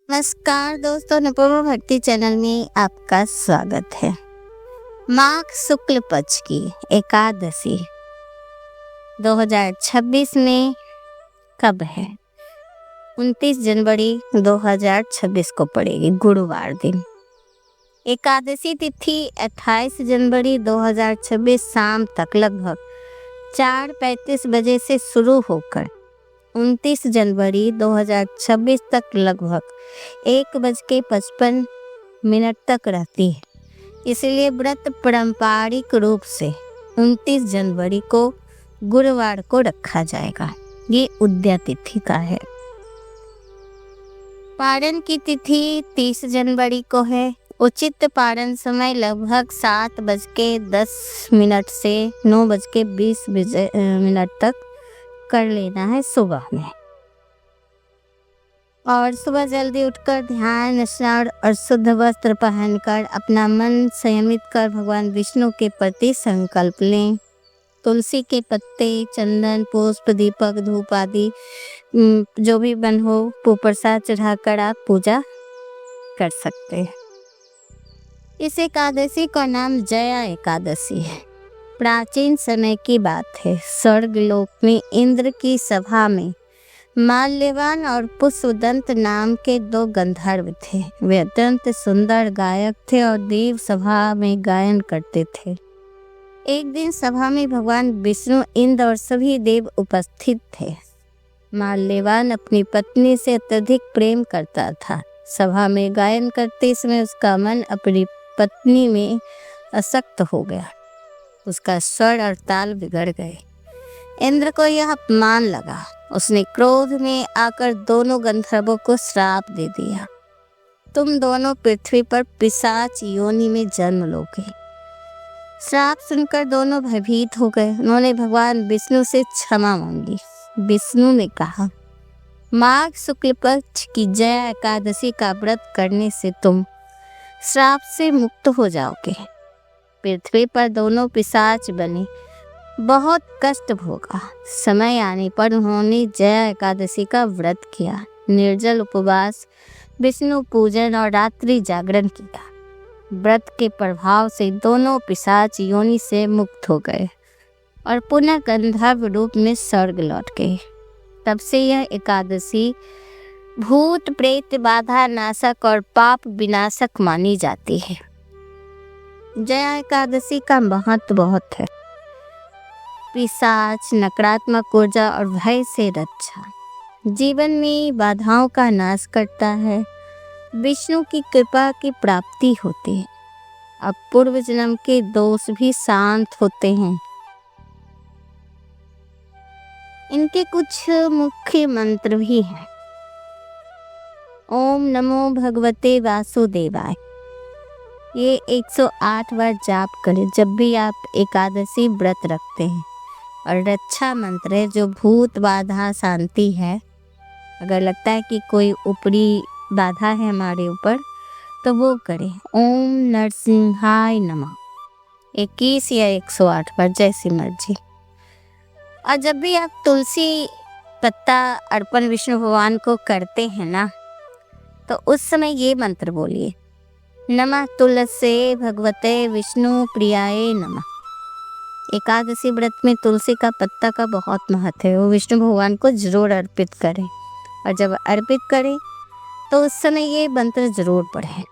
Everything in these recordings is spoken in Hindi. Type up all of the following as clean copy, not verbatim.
नमस्कार दोस्तों, अनुपमा भक्ति चैनल में आपका स्वागत है। माघ शुक्ल पक्ष की एकादशी 2026 में कब है? 29 जनवरी 2026 को पड़ेगी, गुरुवार दिन। एकादशी तिथि 28 जनवरी 2026 शाम तक लगभग 4:35 बजे से शुरू होकर 29 जनवरी 2026 तक लगभग 1:55 तक रहती है। इसलिए व्रत पारंपरिक रूप से 29 जनवरी को गुरुवार को रखा जाएगा। ये उद्या तिथि का है। पारण की तिथि 30 जनवरी को है। उचित पारण समय लगभग 7:10 से 9:20 तक कर लेना है सुबह में। और सुबह जल्दी उठकर ध्यान, स्नान और शुद्ध वस्त्र पहनकर अपना मन संयमित कर भगवान विष्णु के प्रति संकल्प लें। तुलसी के पत्ते, चंदन, पुष्प, दीपक, धूप आदि जो भी बन हो वो प्रसाद चढ़ाकर आप पूजा कर सकते हैं। इस एकादशी का नाम जया एकादशी है। प्राचीन समय की बात है। स्वर्ग लोक में इंद्र की सभा में माल्यवान और पुष्पदंत नाम के 2 गंधर्व थे। वे अत्यंत सुंदर गायक थे और देव सभा में गायन करते थे। एक दिन सभा में भगवान विष्णु, इंद्र और सभी देव उपस्थित थे। माल्यवान अपनी पत्नी से अत्यधिक प्रेम करता था। सभा में गायन करते समय उसका मन अपनी पत्नी में आसक्त हो गया। उसका स्वर और ताल बिगड़ गए। इंद्र को यह अपमान लगा। उसने क्रोध में आकर दोनों गंधर्वों को श्राप दे दिया। तुम दोनों पृथ्वी पर पिशाच योनि में जन्म लोगे। श्राप सुनकर दोनों भयभीत हो गए। उन्होंने भगवान विष्णु से क्षमा मांगी। विष्णु ने कहा, माघ शुक्ल पक्ष की जया एकादशी का व्रत करने से तुम श्राप से मुक्त हो जाओगे। पृथ्वी पर दोनों पिशाच बने, बहुत कष्ट भोगा। समय आने पर उन्होंने जया एकादशी का व्रत किया। निर्जल उपवास, विष्णु पूजन और रात्रि जागरण किया। व्रत के प्रभाव से दोनों पिशाच योनि से मुक्त हो गए और पुनः गंधर्व रूप में स्वर्ग लौट गए। तब से यह एकादशी भूत प्रेत बाधा नाशक और पाप विनाशक मानी जाती है। जया एकादशी का महत्व बहुत है। पिशाच, नकारात्मक ऊर्जा और भय से रक्षा, जीवन में बाधाओं का नाश करता है। विष्णु की कृपा की प्राप्ति होती है। अब पूर्व जन्म के दोष भी शांत होते हैं। इनके कुछ मुख्य मंत्र भी हैं। ओम नमो भगवते वासुदेवाय, ये 108 बार जाप करें जब भी आप एकादशी व्रत रखते हैं। और रक्षा मंत्र है जो भूत बाधा शांति है। अगर लगता है कि कोई ऊपरी बाधा है हमारे ऊपर तो वो करें। ओम नरसिंहाय नमः 21 या 108 बार, जैसी मर्जी। और जब भी आप तुलसी पत्ता अर्पण विष्णु भगवान को करते हैं ना, तो उस समय ये मंत्र बोलिए, नमः तुलसे भगवते विष्णु प्रियाय नमः। एकादशी व्रत में तुलसी का पत्ता का बहुत महत्व है। वो विष्णु भगवान को जरूर अर्पित करें। और जब अर्पित करें तो उस समय ये मंत्र जरूर पढ़ें।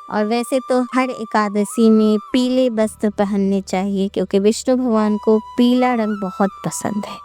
और वैसे तो हर एकादशी में पीले वस्त्र पहनने चाहिए, क्योंकि विष्णु भगवान को पीला रंग बहुत पसंद है।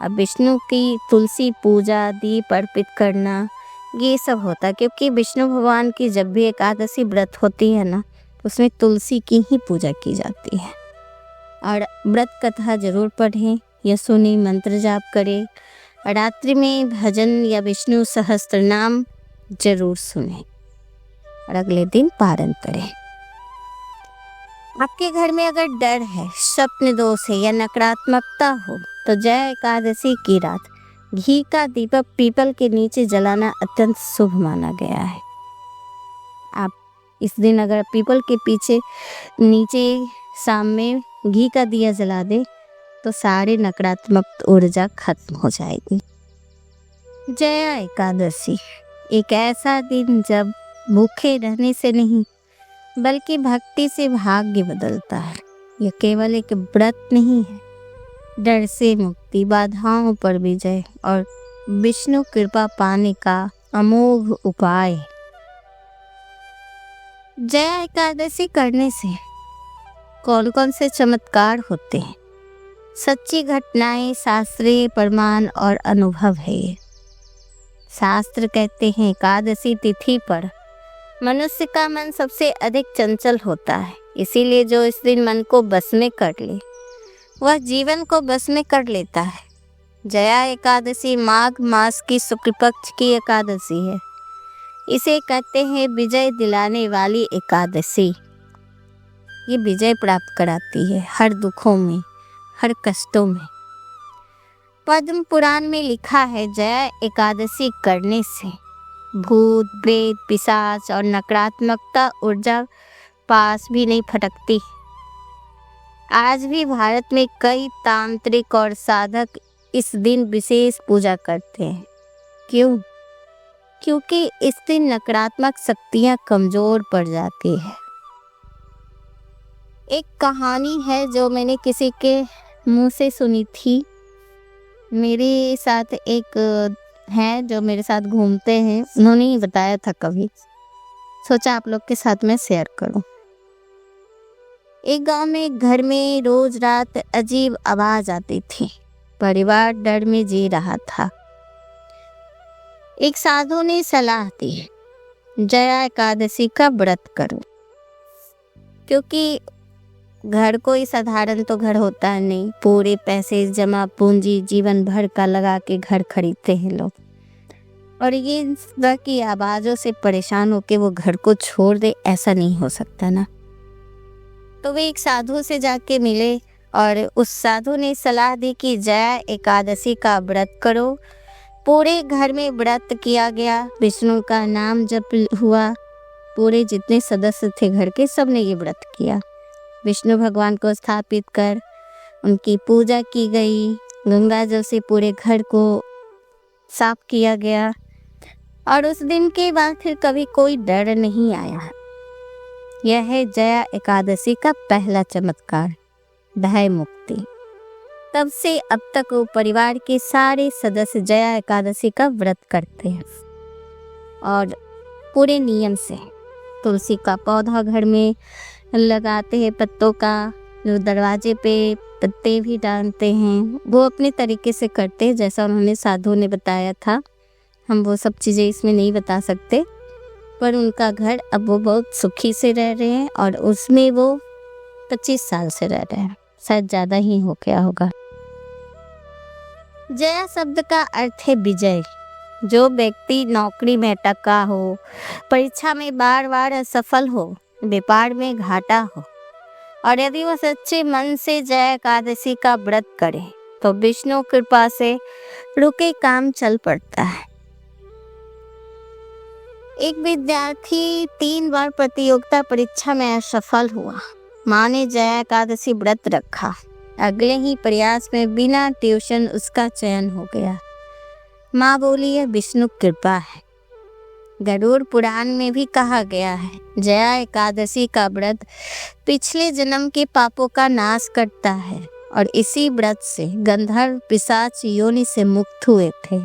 अब विष्णु की तुलसी पूजा, दीप अर्पित करना, ये सब होता है क्योंकि विष्णु भगवान की जब भी एकादशी व्रत होती है ना, उसमें तुलसी की ही पूजा की जाती है। और व्रत कथा जरूर पढ़ें या सुने, मंत्र जाप करें। रात्रि में भजन या विष्णु सहस्त्र नाम जरूर सुने और अगले दिन पारण करें। आपके घर में अगर डर है, स्वप्न दोष है या नकारात्मकता हो तो जया एकादशी की रात घी का दीपक पीपल के नीचे जलाना अत्यंत शुभ माना गया है। आप इस दिन अगर पीपल के पीछे नीचे शाम में घी का दिया जला दे तो सारे नकारात्मक ऊर्जा खत्म हो जाएगी। जया एकादशी एक ऐसा दिन जब भूखे रहने से नहीं बल्कि भक्ति से भाग्य बदलता है। यह केवल एक व्रत नहीं है, डर से मुक्ति, बाधाओं पर विजय और विष्णु कृपा पाने का अमोघ उपाय है। जया एकादशी करने से कौन कौन से चमत्कार होते हैं? सच्ची घटनाएं, शास्त्रीय प्रमाण और अनुभव है ये। शास्त्र कहते हैं एकादशी तिथि पर मनुष्य का मन सबसे अधिक चंचल होता है, इसीलिए जो इस दिन मन को बस में कर ले वह जीवन को बस में कर लेता है। जया एकादशी माघ मास की शुक्ल पक्ष की एकादशी है। इसे कहते हैं विजय दिलाने वाली एकादशी। ये विजय प्राप्त कराती है हर दुखों में, हर कष्टों में। पद्म पुराण में लिखा है जया एकादशी करने से भूत, प्रेत, पिशाच और नकारात्मकता ऊर्जा पास भी नहीं फटकती। आज भी भारत में कई तांत्रिक और साधक इस दिन विशेष पूजा करते हैं। क्यों? क्योंकि इस दिन नकारात्मक शक्तियां कमजोर पड़ जाती है। एक कहानी है जो मैंने किसी के मुंह से सुनी थी। मेरे साथ एक है जो मेरे साथ घूमते हैं, उन्होंने ही बताया था कभी, सोचा आप लोग के साथ में शेयर करूं। एक गांव में एक घर में रोज रात अजीब आवाज आती थी। परिवार डर में जी रहा था। एक साधु ने सलाह दी, जया एकादशी का व्रत करो। क्योंकि घर कोई साधारण तो घर होता है नहीं, पूरे पैसे जमा पूंजी जीवन भर का लगा के घर खरीदते हैं लोग, और ये तरह की आवाजों से परेशान होके वो घर को छोड़ दे, ऐसा नहीं हो सकता ना। तो वे एक साधु से जाके मिले और उस साधु ने सलाह दी कि जया एकादशी का व्रत करो। पूरे घर में व्रत किया गया, विष्णु का नाम जप हुआ। पूरे जितने सदस्य थे घर के, सब ने ये व्रत किया। विष्णु भगवान को स्थापित कर उनकी पूजा की गई। गंगा जल से पूरे घर को साफ किया गया और उस दिन के बाद फिर कभी कोई डर नहीं आया। यह है जया एकादशी का पहला चमत्कार, भय मुक्ति। तब से अब तक वो परिवार के सारे सदस्य जया एकादशी का व्रत करते हैं और पूरे नियम से तुलसी का पौधा घर में लगाते हैं, पत्तों का, जो दरवाजे पे पत्ते भी डालते हैं। वो अपने तरीके से करते हैं जैसा उन्होंने साधु ने बताया था। हम वो सब चीज़ें इसमें नहीं बता सकते, पर उनका घर अब वो बहुत सुखी से रह रहे हैं और उसमें वो 25 साल से रह रहे हैं, शायद ज़्यादा ही हो गया होगा। जया शब्द का अर्थ है विजय। जो व्यक्ति नौकरी में अटका हो, परीक्षा में बार बार असफल हो, व्यापार में घाटा हो, और यदि वह सच्चे मन से जया एकादशी का व्रत करे तो विष्णु कृपा से रुके काम चल पड़ता है। एक विद्यार्थी 3 बार प्रतियोगिता परीक्षा में असफल हुआ। माँ ने जया एकादशी व्रत रखा। अगले ही प्रयास में बिना ट्यूशन उसका चयन हो गया। माँ बोली, यह विष्णु कृपा है। गरुड़ पुराण में भी कहा गया है जया एकादशी का व्रत पिछले जन्म के पापों का नाश करता है और इसी व्रत से गंधर्व पिशाच योनि से मुक्त हुए थे।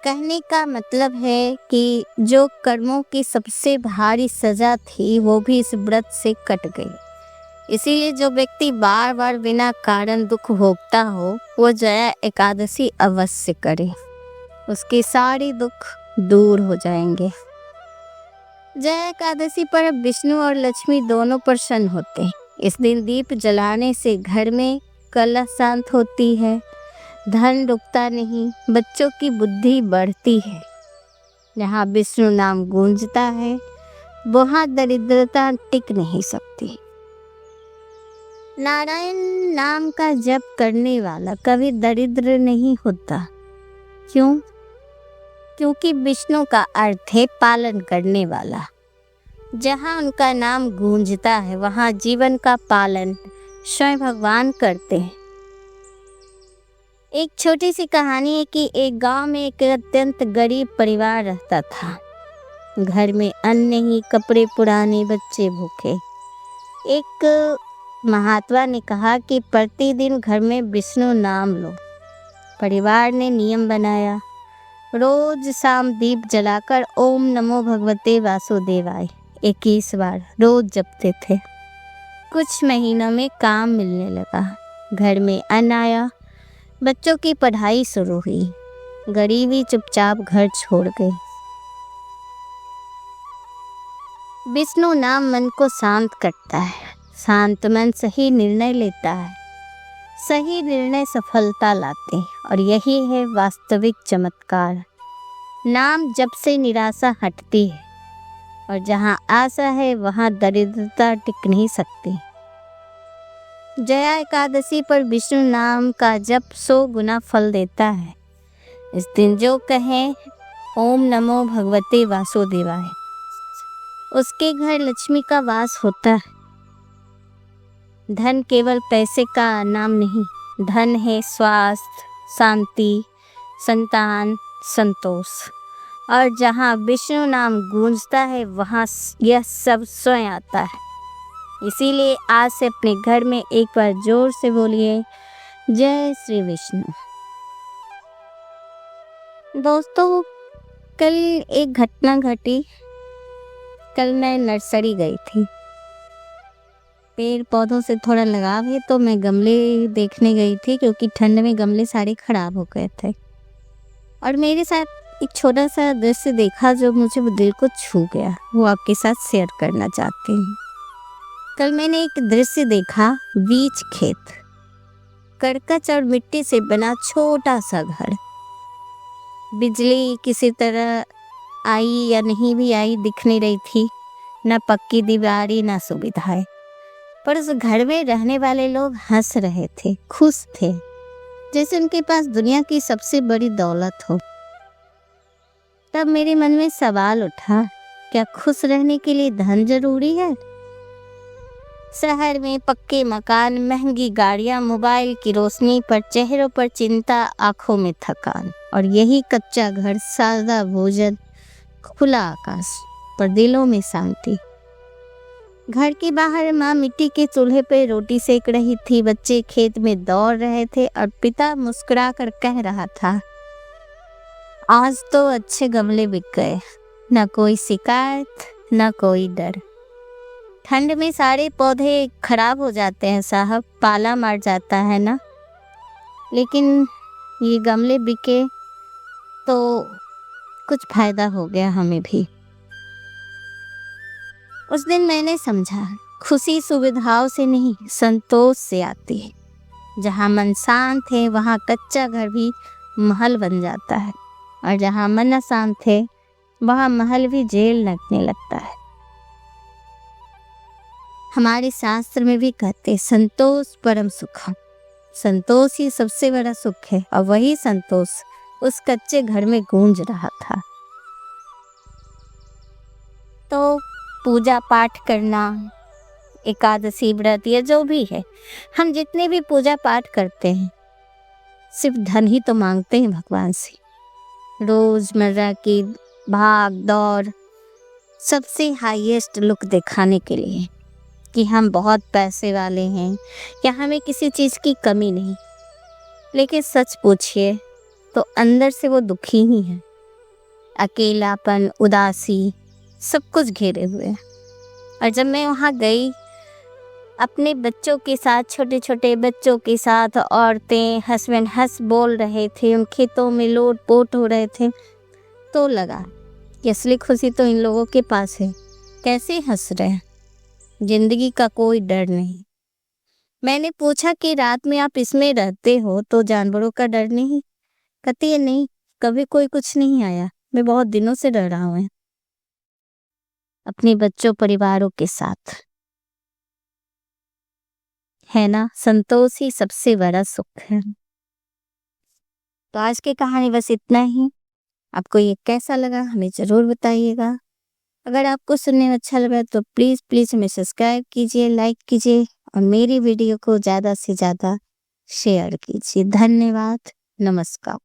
कहने का मतलब है कि जो कर्मों की सबसे भारी सजा थी वो भी इस व्रत से कट गई। इसीलिए जो व्यक्ति बार बार बिना कारण दुख भोगता हो वो जया एकादशी अवश्य करे, उसके सारे दुख दूर हो जाएंगे। जया एकादशी पर विष्णु और लक्ष्मी दोनों प्रसन्न होते हैं। इस दिन दीप जलाने से घर में कलह शांत होती है, धन रुकता नहीं, बच्चों की बुद्धि बढ़ती है। जहाँ विष्णु नाम गूंजता है वहाँ दरिद्रता टिक नहीं सकती। नारायण नाम का जप करने वाला कभी दरिद्र नहीं होता। क्यों? क्योंकि विष्णु का अर्थ है पालन करने वाला। जहाँ उनका नाम गूंजता है वहाँ जीवन का पालन स्वयं भगवान करते हैं। एक छोटी सी कहानी है कि एक गांव में एक अत्यंत गरीब परिवार रहता था। घर में अन्न नहीं, कपड़े पुराने, बच्चे भूखे। एक महात्मा ने कहा कि प्रतिदिन घर में विष्णु नाम लो। परिवार ने नियम बनाया, रोज शाम दीप जलाकर ओम नमो भगवते वासुदेवाय 21 बार रोज जपते थे। कुछ महीनों में काम मिलने लगा, घर में अन्न आया, बच्चों की पढ़ाई शुरू हुई, गरीबी चुपचाप घर छोड़ गई। विष्णु नाम मन को शांत करता है, शांत मन सही निर्णय लेता है, सही निर्णय सफलता लाते हैं, और यही है वास्तविक चमत्कार। नाम जप से निराशा हटती है, और जहाँ आशा है वहाँ दरिद्रता टिक नहीं सकती। जया एकादशी पर विष्णु नाम का जप 100 गुना फल देता है। इस दिन जो कहें ओम नमो भगवते वासुदेवाय, उसके घर लक्ष्मी का वास होता है। धन केवल पैसे का नाम नहीं, धन है स्वास्थ्य, शांति, संतान, संतोष। और जहाँ विष्णु नाम गूंजता है वहाँ यह सब स्वयं आता है। इसीलिए आज से अपने घर में एक बार जोर से बोलिए, जय श्री विष्णु। दोस्तों, कल एक घटना घटी। कल मैं नर्सरी गई थी। पेड़ पौधों से थोड़ा लगाव है तो मैं गमले देखने गई थी, क्योंकि ठंड में गमले सारे खराब हो गए थे। और मेरे साथ एक छोटा सा दृश्य देखा जो मुझे दिल को छू गया, वो आपके साथ शेयर करना चाहती हूँ। कल मैंने एक दृश्य देखा, बीच खेत, करकच और मिट्टी से बना छोटा सा घर। बिजली किसी तरह आई या नहीं भी आई दिख नहीं रही थी, ना पक्की दीवारें ना सुविधाएं। पर उस घर में रहने वाले लोग हंस रहे थे, खुश थे, जैसे उनके पास दुनिया की सबसे बड़ी दौलत हो। तब मेरे मन में सवाल उठा, क्या खुश रहने के लिए धन जरूरी है? शहर में पक्के मकान, महंगी गाड़ियां, मोबाइल की रोशनी, पर चेहरों पर चिंता, आंखों में थकान। और यही कच्चा घर, सादा भोजन, खुला आकाश, पर दिलों में शांति। घर के बाहर माँ मिट्टी के चूल्हे पे रोटी सेक रही थी, बच्चे खेत में दौड़ रहे थे, और पिता मुस्कुरा कर कह रहा था, आज तो अच्छे गमले बिक गए। न कोई शिकायत, न कोई डर। ठंड में सारे पौधे खराब हो जाते हैं साहब, पाला मार जाता है ना, लेकिन ये गमले बिके तो कुछ फायदा हो गया हमें भी। उस दिन मैंने समझा, खुशी सुविधाओं से नहीं, संतोष से आती है। जहाँ मन शांत है वहाँ कच्चा घर भी महल बन जाता है, और जहाँ मन अशांत है वहाँ महल भी जेल लगने लगता है। हमारे शास्त्र में भी कहते, संतोष परम सुखम। संतोष ही सबसे बड़ा सुख है, और वही संतोष उस कच्चे घर में गूंज रहा था। तो पूजा पाठ करना, एकादशी व्रत, या जो भी है, हम जितने भी पूजा पाठ करते हैं सिर्फ धन ही तो मांगते हैं भगवान से। रोजमर्रा की भाग दौड़ सबसे हाईएस्ट लुक दिखाने के लिए कि हम बहुत पैसे वाले हैं या हमें किसी चीज़ की कमी नहीं। लेकिन सच पूछिए तो अंदर से वो दुखी ही है। अकेलापन, उदासी सब कुछ घेरे हुए हैं। और जब मैं वहाँ गई अपने बच्चों के साथ, छोटे छोटे बच्चों के साथ, औरतें, हस्बैंड हंस बोल रहे थे, उन खेतों में लोट पोट हो रहे थे, तो लगा कि असली खुशी तो इन लोगों के पास है। कैसे हंस रहे हैं, जिंदगी का कोई डर नहीं। मैंने पूछा कि रात में आप इसमें रहते हो तो जानवरों का डर नहीं? कहती है नहीं, कभी कोई कुछ नहीं आया, मैं बहुत दिनों से रह रहा हूँ अपने बच्चों परिवारों के साथ। है ना, संतोष ही सबसे बड़ा सुख है। तो आज की कहानी बस इतना ही। आपको ये कैसा लगा हमें ज़रूर बताइएगा। अगर आपको सुनने में अच्छा लगा तो प्लीज़ हमें सब्सक्राइब कीजिए, लाइक कीजिए, और मेरी वीडियो को ज़्यादा से ज़्यादा शेयर कीजिए। धन्यवाद। नमस्कार।